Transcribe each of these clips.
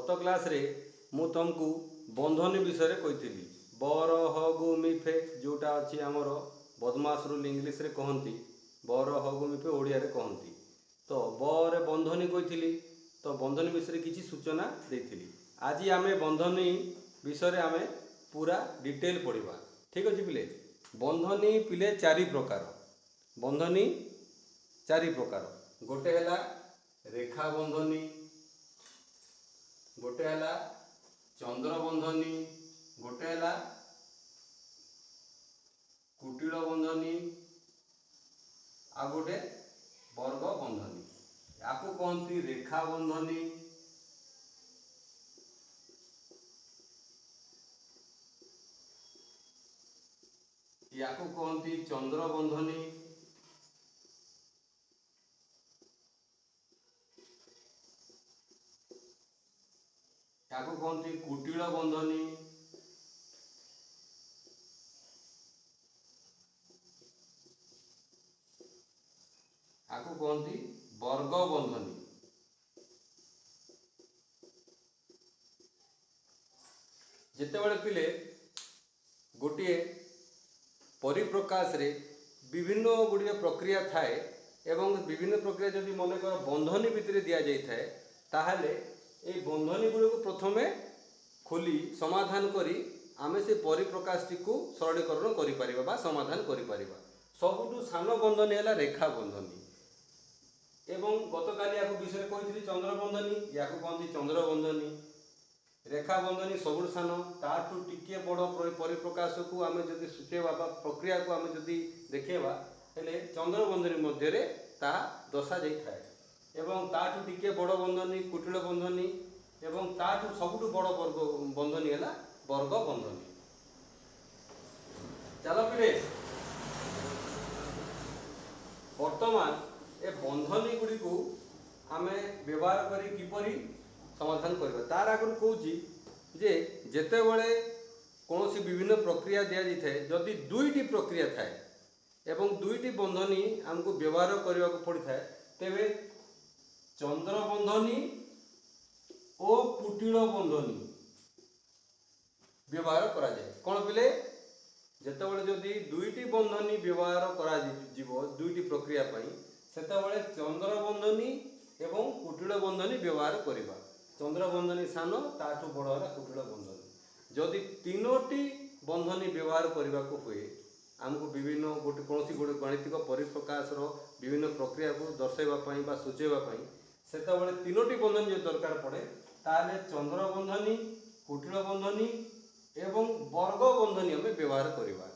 गत क्लास रे मु तुमको बंधनी विषय कही बर हगु मिफे जोटा अच्छी आमर बदमाश रूल इंग्लीश रे कहती बर हगु मिफे ओडिया रे कहती। तो बर बंधनी कही तो बंधनी विषय किसी सूचना देती। आज आम बंधनी विषय आम पूरा डिटेल पढ़ा। ठीक अच्छे पिले। बंधनी पिले चारि प्रकार। बंधनी चारि प्रकार। गोटे है रेखा बंधनी, गोटे है चंद्र बंधनी, गोटे है कुटिल बंधनी, आ गोटे वर्ग बंधनी। आपको कहती रेखा बंधनी, या कहती चंद्र बंधनी, या कहती कुटिल बंधनी, या कहती वर्ग बंधनी। जितेबाला पिले गोटे परिप्रकाश रे विभिन्न गुड़िया प्रक्रिया थाए एवं विभिन्न प्रक्रिया जदि मनकर बंधनी भितर दि जाए ताहले ए बंधनी गुड़ी को प्रथमे खोली समाधान करी आमे से परिप्रकाश टी को सरलीकरण करि परिबा बा समाधान करि परिबा। सबुठु सान बंधनी है रेखा बंधनी एवं गतकाली या विषय कही चंद्र बंधनी, या कहती चंद्र बंधनी। रेखा बंधनी सबुठ सान ताठू टिके बड़ परिप्रकाश को आम जदि सूचेवा प्रक्रिया को आम जदि देखेवा हेले चंद्र बंधनी मध्य ता दशा जाए एवं ताठू टिके बड़ बंधनी कुटिल बंधनी एवं ताठू सबुठू बड़ वर्ग बंधनी है वर्ग बंधनी। चलो पिले वर्तमान ए बंधनी गुड़ी को आम व्यवहार करी किपरि समाधान करबा। तार आगु कहूँ जे जेते बड़े कौन सी विभिन्न प्रक्रिया दि जाए जदि दुईटी प्रक्रिया थाए एवं दुईटी बंधनी आमको व्यवहार करने को पड़ी था तेरे चंद्र बंधनी और कुटिल बंधनी व्यवहार करा जाए। कौन पिले जेतेबेले जदि दुईटी बंधनी व्यवहार करा जीवो दुईटी प्रक्रिया पई सेतेबेले चंद्र बंधनी एवं कुटिल बंधनी व्यवहार करबा। चंद्र बंधनी सान ताठू बड़ है कुटिल बंधनी। जदि तीनोटी बंधनी व्यवहार करने को हुए आमको विभिन्न गोटे कौन गोटे गणितिक परिप्रकाश विभिन्न प्रक्रिया को दर्शाइवाई बा सूचेवाई सेतेबेले तीनोटी बंधनी जो दरकार पड़े ताले चंद्र बंधनी, कुटिल बंधनी एवं वर्ग बंधनी आम व्यवहार करवा।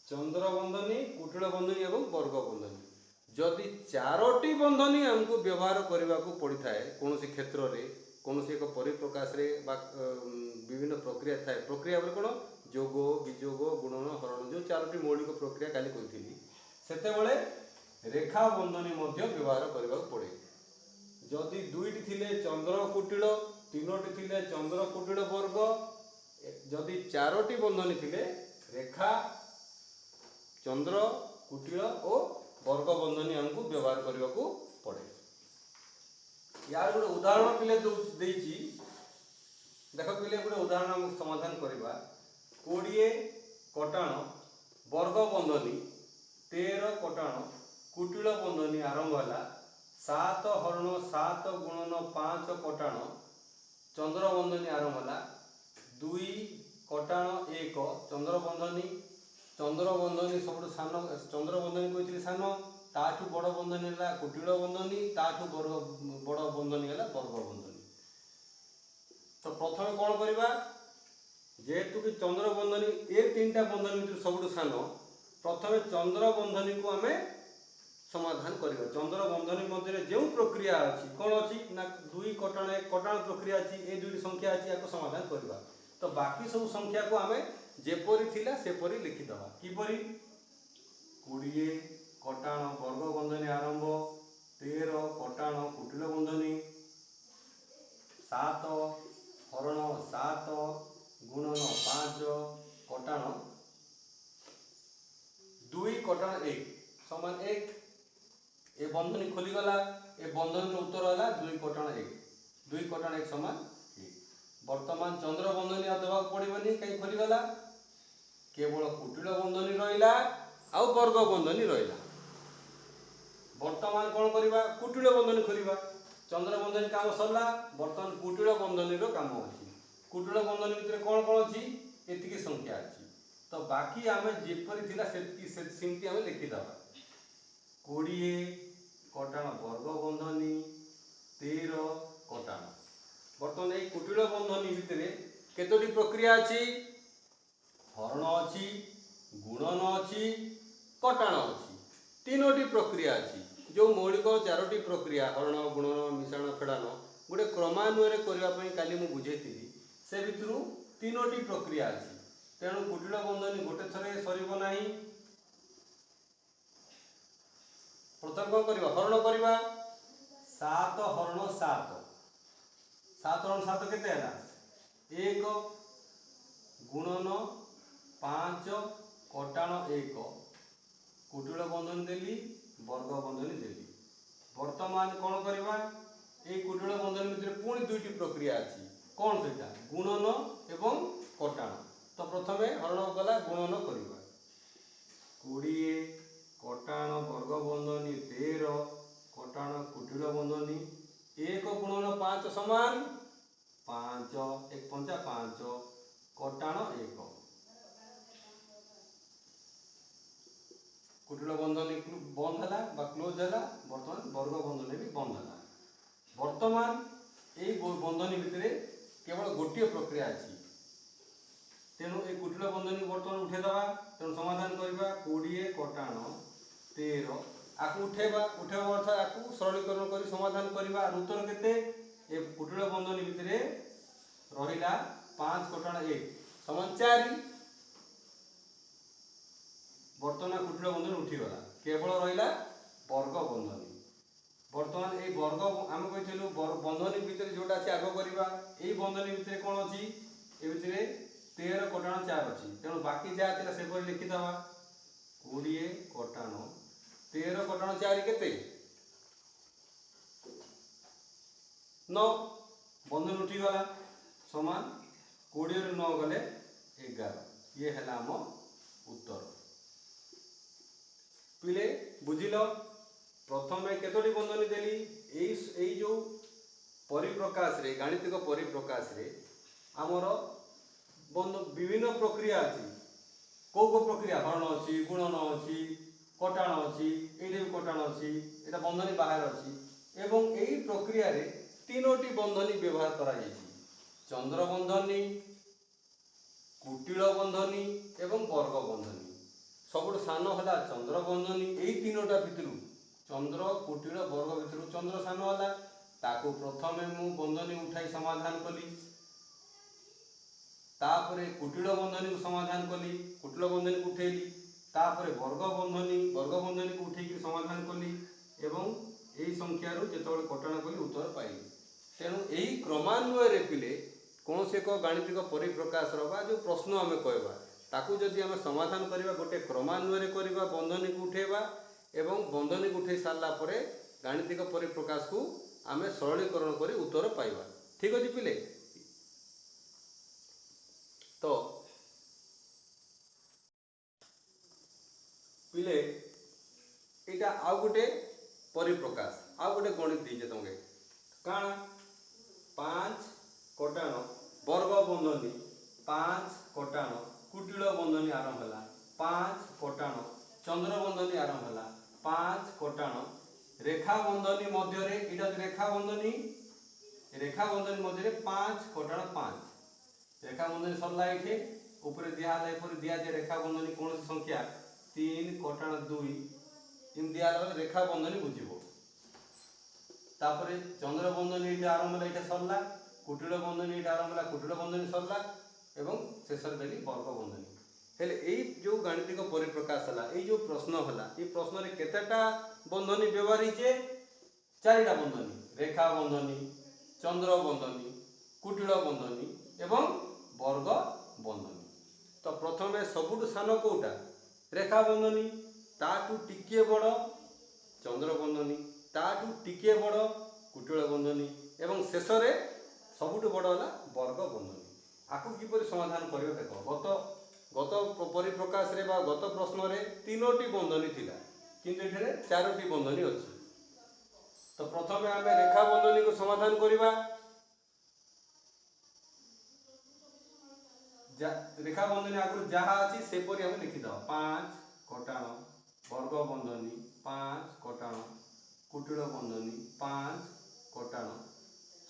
चंद्र बंधनी, कुटिल बंधनी एवं वर्ग बंधनी। जदि चारोटी बंधनी आमको व्यवहार करने को पड़ी था कौन सी क्षेत्र में कौन सी एक परिप्रकाश रे बा विभिन्न प्रक्रिया थाए प्रक्रिया कौन जोग विजोग गुणन हरण जो चारोटी मौलिक प्रक्रिया काली कही सेतेबेले रेखा बंधनी मध्य व्यवहार करने को पड़े। जदि दुईटी थिले चंद्र कुटिल तीनोटी थिले चंद्र कुटिल वर्ग जदि चारोटी बंधनी थिले रेखा चंद्र कुटिल और वर्ग बंधनी आमको व्यवहार करने को पड़े। यार गोटे उदाहरण पिले देछि देख पिले गोटे उदाहरण आम समाधान करवा। 20 कटाण वर्ग बंधनी 13 कटाण कुटिल बंधनी आरंभ है 7 हरण 7 गुणन 5 कटाण चंद्र बंधनी आरंभ है 2 कटाण 1 चंद्र बंधनी। चंद्र बंधनी सब सान चंद्र बंधनी कही सान ताठू बड़ बंधनी है कुटिल बंधनी ताठू बड़ बंधनी है वर्ग बंधनी। तो प्रथम कौन करवा जेहेतु कि चंद्र बंधनी ए तीन टा बंधनी सब सान प्रथम चंद्र बंधनी को आम समाधान करवा। चंद्र बंधनी मध्य जो प्रक्रिया अच्छी कौन अच्छी ना 2 कटाण 1 कटाण प्रक्रिया अच्छी ये दुईटी संख्या अच्छी या समाधान करवा। तो बाकी सब संख्या को आम जेपरी थिला सेपरी लिखिदबा। किपरि 20 कटाण वर्ग बंधनी आरंभ 13 कटाण कुटिल बंधनी 7 हरण 7 गुणन 5 कटाण 2 कटाण 1 समान 1 ए बंधनी खोलीगला ए बंधनी उत्तर है 2 कटाण 1 दुई कटाण एक समान एक। वर्तमान चंद्र बंधनी आ देवा पड़ोनी कहीं खोलीगला केवल कुटिल बंधनी रहा आउ वर्ग बंधनी रहा। वर्तमान कौन करवा कुटिल बंधनी खोलिबा चंद्र बंधनी काम सरला वर्तमान कुटिल बंधनी काम अच्छी। कुटिल बंधनी भितर कौन कौन अच्छी एतिकी संख्या अच्छी तो बाकी आम जेपरी थिला सेमती आम लिखिदबा 20 कटाण वर्ग बंधनी 13 कटाण। बर्तमान ये कुटिल बंधनी भितर केतोटी प्रक्रिया अच्छी हरण अच्छी गुणन अच्छी कटाण अच्छी तीनोटी प्रक्रिया अच्छी। जो मौलिक 4टी प्रक्रिया हरण गुणन मिश्रण फेड़ान गोटे क्रमान्वय करने काली मुझे बुझेती से भितर तीनोटी प्रक्रिया अच्छी। तेणु कुटिल बंधनी गोटे थरे सर ना प्रथम कौन कर हरण करवा 7 हरण 7 7 हरण 7 केते 1 गुणन 5 कटाण 1 कुटिल बंधनी देली वर्ग बंधनी देली। वर्तमान कौन करवा ये कुटिल बंधनी भितर पुणी दुईटी प्रक्रिया अच्छी कौन से गुणन एवं कटाण। तो प्रथमे हरण गला गुणन करवा 20 कटाण वर्ग बंधनी 13 कटाण कुटिल बंधनी 1 गुणन 5 समान 5 1 5 5 कटाण 1 कुटिल बंधनी बंद है क्लोज है। बर्तमान वर्ग बंधनी भी बंद है। वर्तमान ये बंधनी भितर केवल गोटे प्रक्रिया अच्छी तेणु ये कुटिल बंधनी बर्तमान उठेदवा तेणु समाधान करवा 20 कटाण 13 आपको उठेबा अर्थ आपको सरलीकरण कर समाधान करवा उत्तर केते ये कुटिल बंधनी भितर रहिला 5 कटाण 1 समान 4। वर्तमान कुटिल बंधनी उठीगला केवल रहिला वर्ग बंधनी। वर्तमान ये वर्ग आम कही बंधनी भितर जोटा अच्छे आग करवा यही बंधनी भितर कौन अच्छी ये भितर 13 कटाण 4 अच्छी तेणु बाकी जहाँ थी से लिखिदवा 20 कटाण 13 कटाण 4 केते 9 बंधन उठीगला समान 20 रु 9 गले 11 ये है आम उत्तर। पिले बुझिल प्रथम केतोटी बंधनी देली यही जो परिप्रकाश रे गाणितिक परिप्रकाश रे आमर विभिन्न प्रक्रिया अच्छी कौ प्रक्रिया हरण अच्छी गुणन अच्छी कटाण अच्छी ये कटाण अच्छी यहाँ बंधनी बाहर अच्छी एवं यही प्रक्रिया रे तीनोटी बंधनी व्यवहार करा चंद्र बंधनी कुटिल बंधनी एवं वर्ग बंधनी। सबुठ सान है चंद्र बंधनी यही तीनोटा भितर चंद्र कुटिल वर्ग भितर चंद्र सान है ताकू प्रथमे मु बंधनी उठाई समाधान कली तापरे कुटिल बंधनी को समाधान कली कुटिल बंधनी को उठेली तापरे वर्ग बंधनी को उठेकी समाधान कली एवं यही संख्यार जो कटाण कली उत्तर पाइली। तेणु यही क्रमान्वय पिले कौन से एक गाणितिक परिप्रकाश जो प्रश्न आम कहवा ताकू जदि आम समाधान करवा गोटे क्रमान्वय करवा बंधनी को उठेबा एवं बंधनी को उठे सारा पर गाणितिक परिप्रकाश को आम सरलीकरण कर उत्तर पाइबा। ठीक अच्छे पिले तो पिले यहाँ आउ गोटे परिप्रकाश आउ गोटे गणित दीजिए तुमके काण 5 कटाण वर्ग बंधनी 5 कटाण कुटिल बंधनी आरंभ है 5 कटाण चंद्र बंधनी आरंभ है 5 कटाण रेखा बंधनी मध्य रेखा बंधनी मध्य 5 कटाण 5 रेखा बंधनी सरला ये ऊपर दिया रेखा बंधनी कौन संख्या 3 कटाण 2 इन दिया रेखा बंधनी बुझे तापर चंद्र बंधनी ये आरंभ है ये सरला कुटिल बंधनी ये आरंभ है कुटिल बंधनी सरला एवं शेष देली वर्ग बंधनी हेले यही जो गाणितिक परिप्रकाश है ये जो प्रश्न है ये प्रश्न में केतेटा बंधनी व्यवहार होइछे 4टा बंधनी रेखा बंधनी चंद्र बंधनी कुटिल बंधनी एवं वर्ग बंधनी। तो प्रथम सबुठ सान कोटा रेखा बंधनी ताठू टिके बड़ चंद्र बंधनी ताठू टिके बड़ कुटिल बंधनी एवं शेष में सबुठ बड़ है वर्ग बंधनी। आपको किपर समाधान कर देख गत गत परिप्रकाश रे बा गत प्रश्न रे 3टी बंधनी थिला किंतु एठारे 4टी बंधनी अछि। तो प्रथमे आम रेखा बंधनी को समाधान करवा। रेखा बंधनी आगु जहाँ अच्छी सेपरी आम लिखिद 5 कटाण वर्ग बंधनी 5 कटाण कुटिल बंधनी 5 कटाण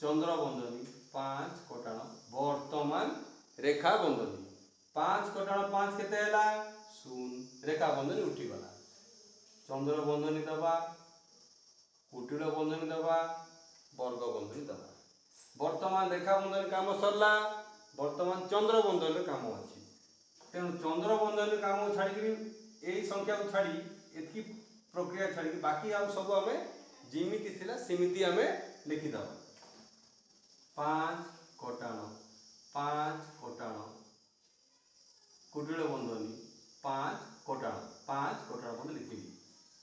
चंद्र बंधनी 5 कटाण वर्तमान रेखा बंधनी 5 कटाण 5 केते हैला 0 रेखा बंधनी उठीगला। चंद्र बंधनी दबा कुटिल बंधनी दबा वर्ग बंधनी दबा। वर्तमान रेखा बंधनी काम सरला। वर्तमान चंद्र बंधन काम अच्छी तेणु चंद्र बंधन काम छाड़ी यही संख्या को छाड़ी एतकी प्रक्रिया छाड़ी बाकी आउ सब आम जिमिति थिला सेमिति आम लिखिद 5 कटाण 5 कटाण कुटिल बंधनी 5 कटाण 5 कटाण बंधन लिखिली।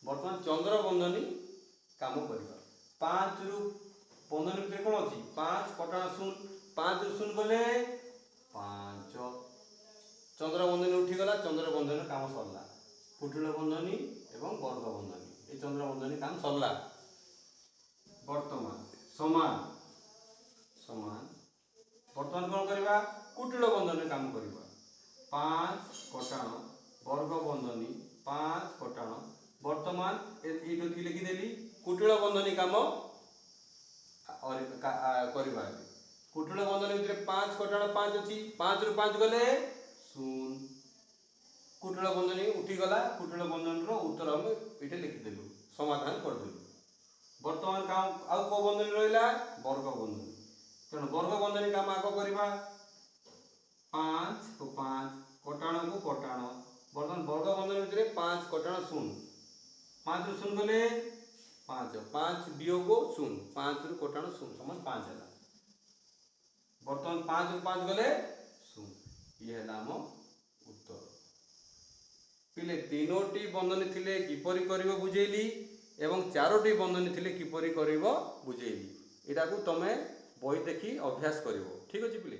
बर्तमान चंद्र बंधनी काम करवा 5 रु बंधन भितर कौन अच्छी 5 कटाण 0 5 रु 0 गले 5 चंद्र बंधनी उठीगला। चंद्र बंधन काम सरला। कुटिल बंधनी एवं वर्ग बंधनी ये चंद्र बंधनी काम सरला। वर्तमान समान समान वर्तमान कौन करवा कुटिल बंधनी काम करवा 5 कटाण वर्ग बंधनी 5 कटाण वर्तमान ये लिखिदेली कुटिल बंधनी काम करवा। कुटिल बंधन भितर 5 कटाण 5 अच्छी 5 रु 5 गले 0 कुटिल बंधनी उठीगला। कुटिल बंधन उत्तर आम ये लिखिदेलु समाधान करदेलु। वर्तमान काम आउ को बंधनी रहा वर्ग बंधनी तेणु वर्ग बंधनी काम आग करवा 5 को 5 कटाण को कटाण बर्तमान वर्ग बंधन भितर 5 कटाण 0 5 रु 0 गले 5 5 वियोग 0 5 रु कटाण 0 समान 5 है। बर्तमान 5 रु 5 गले 0 ये है आम उत्तर। पिले 3टी बंधनी थिले किपरि करिवो बुझेली एवं 4टी बंधनी थिले किपरि करिवो बुझेली। एटा को तमे बही देखी अभ्यास करिवो। ठीक अछि पिले।